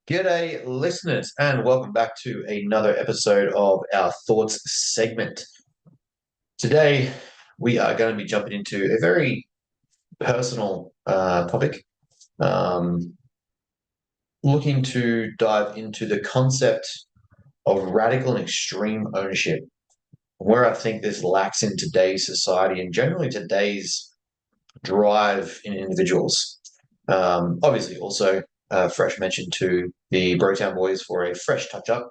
G'day, listeners, and welcome back to another episode of our Thoughts segment. Today, we are going to be jumping into a very personal topic, um, looking to dive into the concept of radical and extreme ownership, where I think this lacks in today's society and generally today's drive in individuals. Obviously, also fresh mention to the Brotown Boys for a fresh touch up.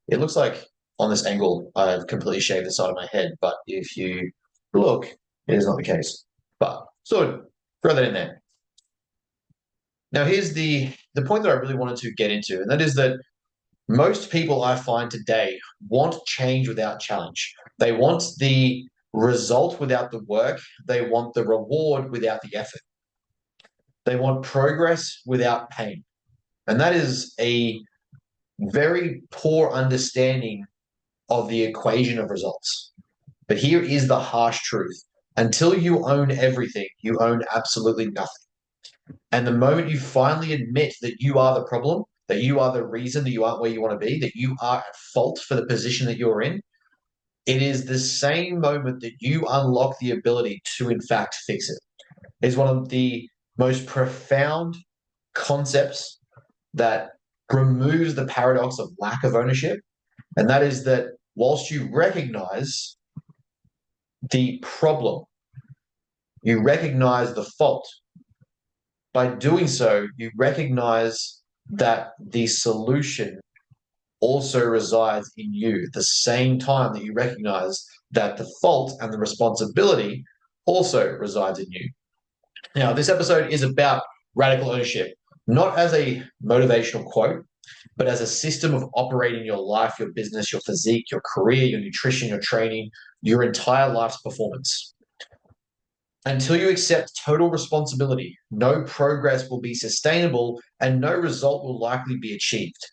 It looks like on this angle, I've completely shaved the side of my head, but if you look, it is not the case. But so throw that in there. Now, here's the point that I really wanted to get into, and that is that most people I find today want change without challenge. They want the result without the work. They want the reward without the effort. They want progress without pain. And that is a very poor understanding of the equation of results. But here is the harsh truth. Until you own everything, you own absolutely nothing. And the moment you finally admit that you are the problem, that you are the reason that you aren't where you want to be, that you are at fault for the position that you're in, it is the same moment that you unlock the ability to, in fact, fix it. It's one of the most profound concepts that removes the paradox of lack of ownership. And that is that whilst you recognize the problem, you recognize the fault. By doing so, you recognize that the solution also resides in you at the same time that you recognize that the fault and the responsibility also resides in you. Now, this episode is about radical ownership, not as a motivational quote, but as a system of operating your life, your business, your physique, your career, your nutrition, your training, your entire life's performance. Until you accept total responsibility, no progress will be sustainable and no result will likely be achieved.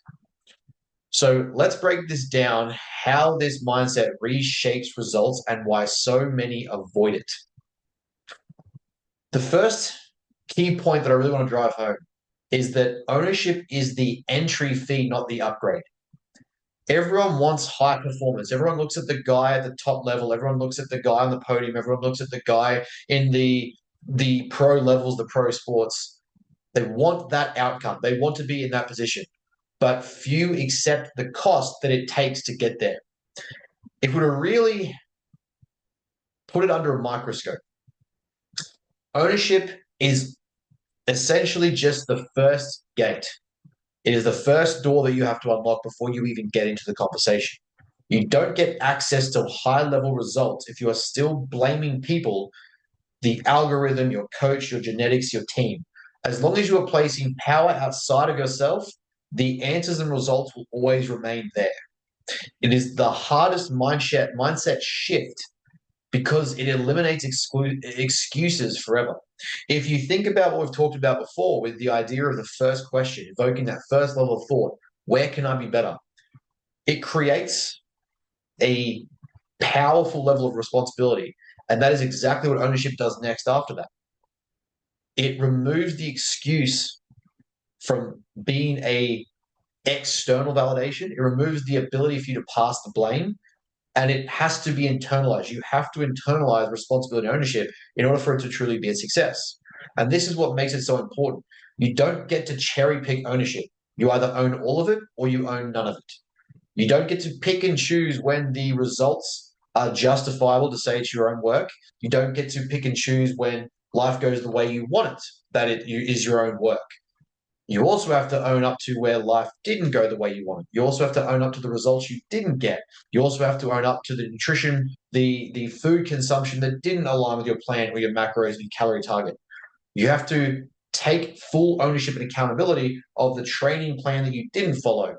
So let's break this down, how this mindset reshapes results and why so many avoid it. The first key point that I really want to drive home is that ownership is the entry fee, not the upgrade. Everyone wants high performance. Everyone looks at the guy at the top level. Everyone looks at the guy on the podium. Everyone looks at the guy in the pro levels, the pro sports. They want that outcome. They want to be in that position. But few accept the cost that it takes to get there. If we were to really put it under a microscope, ownership is essentially just the first gate. It is the first door that you have to unlock before you even get into the conversation. You don't get access to high level results if you are still blaming people, the algorithm, your coach, your genetics, your team. As long as you are placing power outside of yourself, the answers and results will always remain there. It is the hardest mindset shift because it eliminates excuses forever. If you think about what we've talked about before with the idea of the first question, evoking that first level of thought, where can I be better? It creates a powerful level of responsibility. And that is exactly what ownership does next after that. It removes the excuse from being a external validation. It removes the ability for you to pass the blame, and it has to be internalized. You have to internalize responsibility and ownership in order for it to truly be a success. And this is what makes it so important. You don't get to cherry pick ownership. You either own all of it or you own none of it. You don't get to pick and choose when the results are justifiable to say it's your own work. You don't get to pick and choose when life goes the way you want it, that it is your own work. You also have to own up to where life didn't go the way you wanted. You also have to own up to the results you didn't get. You also have to own up to the nutrition, the food consumption that didn't align with your plan or your macros and your calorie target. You have to take full ownership and accountability of the training plan that you didn't follow,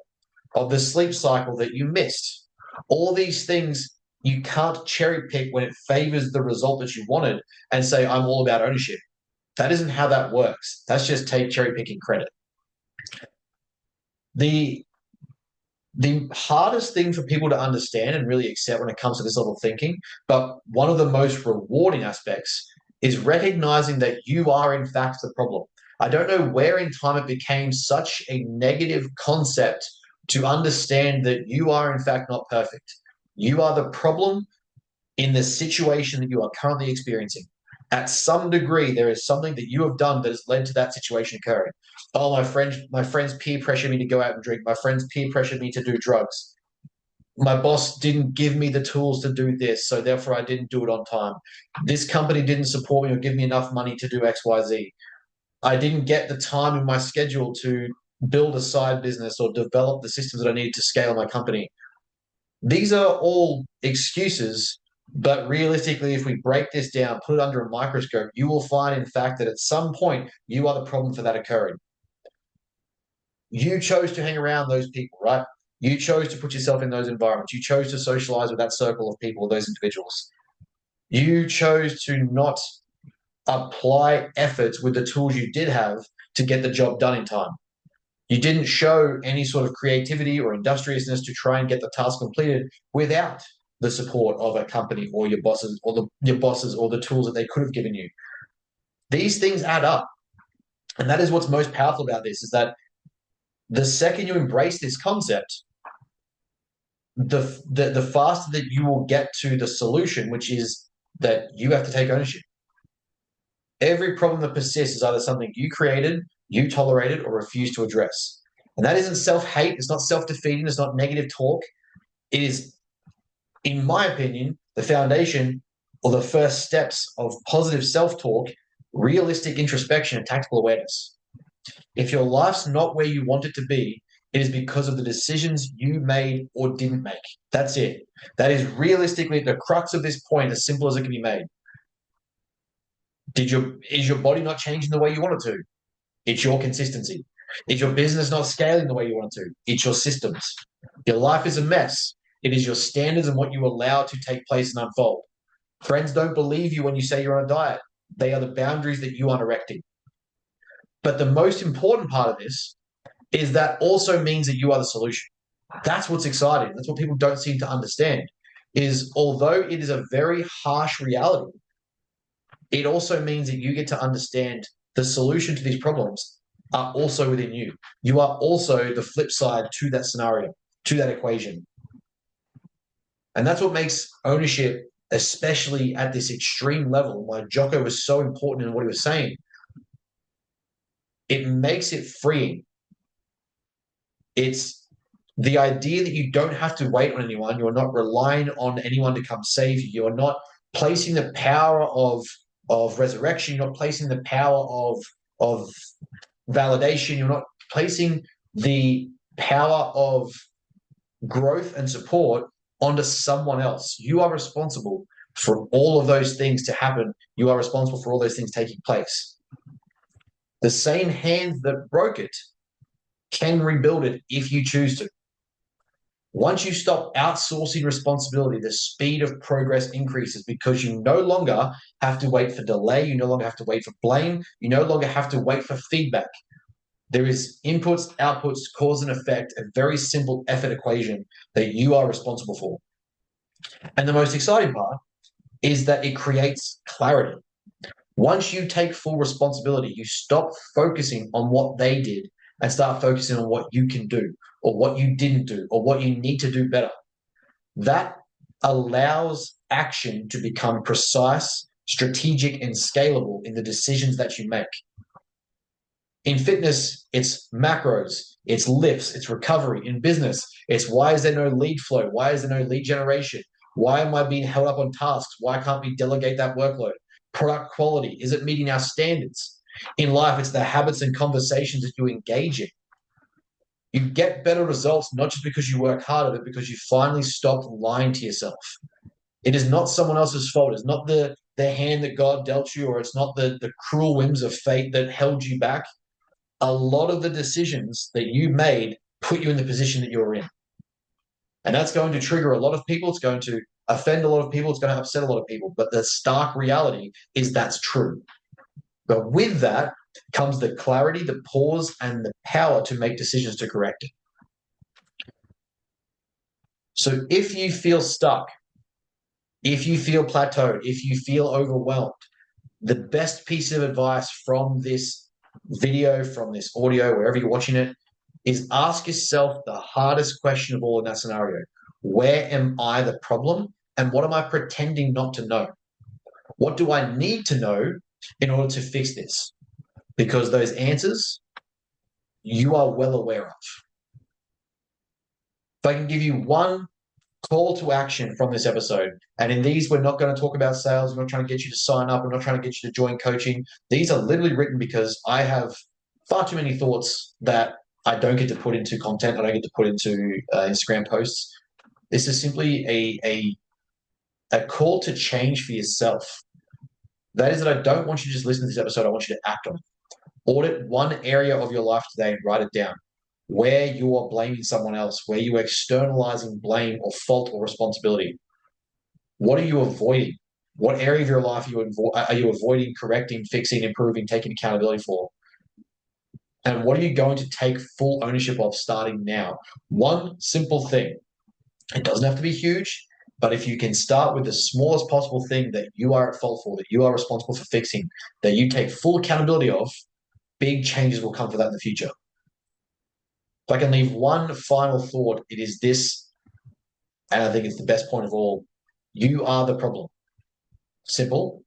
of the sleep cycle that you missed. All these things you can't cherry pick when it favors the result that you wanted and say, I'm all about ownership. That isn't how that works. That's just cherry picking credit. The the hardest thing for people to understand and really accept when it comes to this level of thinking, but one of the most rewarding aspects is recognizing that you are in fact the problem. I don't know where in time it became such a negative concept to understand that you are, in fact, not perfect. You are the problem in the situation that you are currently experiencing. At some degree, there is something that you have done that has led to that situation occurring. Oh, my friends peer pressured me to go out and drink. My friends peer pressured me to do drugs. My boss didn't give me the tools to do this, so therefore I didn't do it on time. This company didn't support me or give me enough money to do XYZ. I didn't get the time in my schedule to build a side business or develop the systems that I needed to scale my company. These are all excuses, but realistically, if we break this down, put it under a microscope, you will find, in fact, that at some point you are the problem for that occurring. You chose to hang around those people, right? You chose to put yourself in those environments. You chose to socialize with that circle of people, those individuals. You chose to not apply efforts with the tools you did have to get the job done in time. You didn't show any sort of creativity or industriousness to try and get the task completed without the support of a company or your bosses or your bosses or the tools that they could have given you. These things add up. And that is what's most powerful about this is that the second you embrace this concept, the faster that you will get to the solution, which is that you have to take ownership. Every problem that persists is either something you created, you tolerated, or refused to address. And that isn't self-hate, it's not self-defeating, it's not negative talk. It is, in my opinion, the foundation or the first steps of positive self-talk, realistic introspection, and tactical awareness. If your life's not where you want it to be, it is because of the decisions you made or didn't make. That's it. That is realistically the crux of this point, as simple as it can be made. Is your body not changing the way you want it to? It's your consistency. Is your business not scaling the way you want it to? It's your systems. Your life is a mess. It is your standards and what you allow to take place and unfold. Friends don't believe you when you say you're on a diet. They are the boundaries that you aren't erecting. But the most important part of this is that also means that you are the solution. That's what's exciting. That's what people don't seem to understand. Is although it is a very harsh reality, it also means that you get to understand the solution to these problems are also within you. You are also the flip side to that scenario, to that equation. And that's what makes ownership, especially at this extreme level, why Jocko was so important in what he was saying. It makes it freeing. It's the idea that you don't have to wait on anyone. You're not relying on anyone to come save you. You're not placing the power of resurrection. You're not placing the power of validation. You're not placing the power of growth and support onto someone else. You are responsible for all of those things to happen. You are responsible for all those things taking place. The same hands that broke it can rebuild it if you choose to. Once you stop outsourcing responsibility, the speed of progress increases because you no longer have to wait for delay. You no longer have to wait for blame. You no longer have to wait for feedback. There is inputs, outputs, cause and effect, a very simple effort equation that you are responsible for. And the most exciting part is that it creates clarity. Once you take full responsibility, you stop focusing on what they did and start focusing on what you can do or what you didn't do or what you need to do better. That allows action to become precise, strategic, and scalable in the decisions that you make. In fitness, it's macros, it's lifts, it's recovery. In business, it's why is there no lead flow? Why is there no lead generation? Why am I being held up on tasks? Why can't we delegate that workload? Product quality, is it meeting our standards? In life, it's the habits and conversations that you engage in. You get better results not just because you work harder, but because you finally stop lying to yourself. It is not someone else's fault. It's not the hand that God dealt you, or it's not the cruel whims of fate that held you back. A lot of the decisions that you made put you in the position that you're in. And that's going to trigger a lot of people. It's going to offend a lot of people. It's going to upset a lot of people. But the stark reality is that's true. But with that comes the clarity, the pause, and the power to make decisions to correct it. So if you feel stuck, if you feel plateaued, if you feel overwhelmed, the best piece of advice from this video, from this audio, wherever you're watching it, is ask yourself the hardest question of all in that scenario. Where am I the problem? And what am I pretending not to know? What do I need to know in order to fix this? Because those answers you are well aware of. If I can give you one call to action from this episode, and in these, we're not going to talk about sales. We're not trying to get you to sign up. We're not trying to get you to join coaching. These are literally written because I have far too many thoughts that I don't get to put into content. I don't get to put into Instagram posts. This is simply a call to change for yourself. That is that I don't want you to just listen to this episode. I want you to act on it. Audit one area of your life today and write it down. Where you are blaming someone else, where you are externalizing blame or fault or responsibility. What are you avoiding? What area of your life are you avoiding, correcting, fixing, improving, taking accountability for? And what are you going to take full ownership of starting now? One simple thing. It doesn't have to be huge, but if you can start with the smallest possible thing that you are at fault for, that you are responsible for fixing, that you take full accountability of, big changes will come for that in the future. If I can leave one final thought, it is this, and I think it's the best point of all. You are the problem. Simple.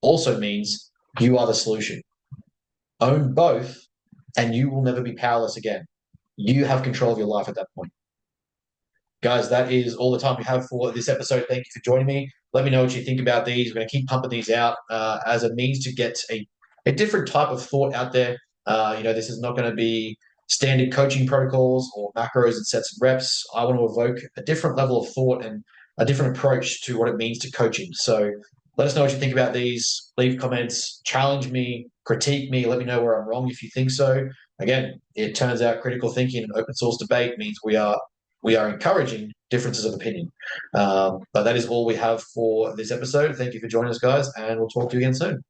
Also means you are the solution. Own both, and you will never be powerless again. You have control of your life at that point. Guys, that is all the time we have for this episode. Thank you for joining me. Let me know what you think about these. We're going to keep pumping these out as a means to get a different type of thought out there. This is not going to be standard coaching protocols or macros and sets and reps. I want to evoke a different level of thought and a different approach to what it means to coaching. So let us know what you think about these. Leave comments, challenge me, critique me, let me know where I'm wrong if you think so. Again, it turns out critical thinking and open source debate means we are encouraging differences of opinion. But that is all we have for this episode. Thank you for joining us, guys, and we'll talk to you again soon.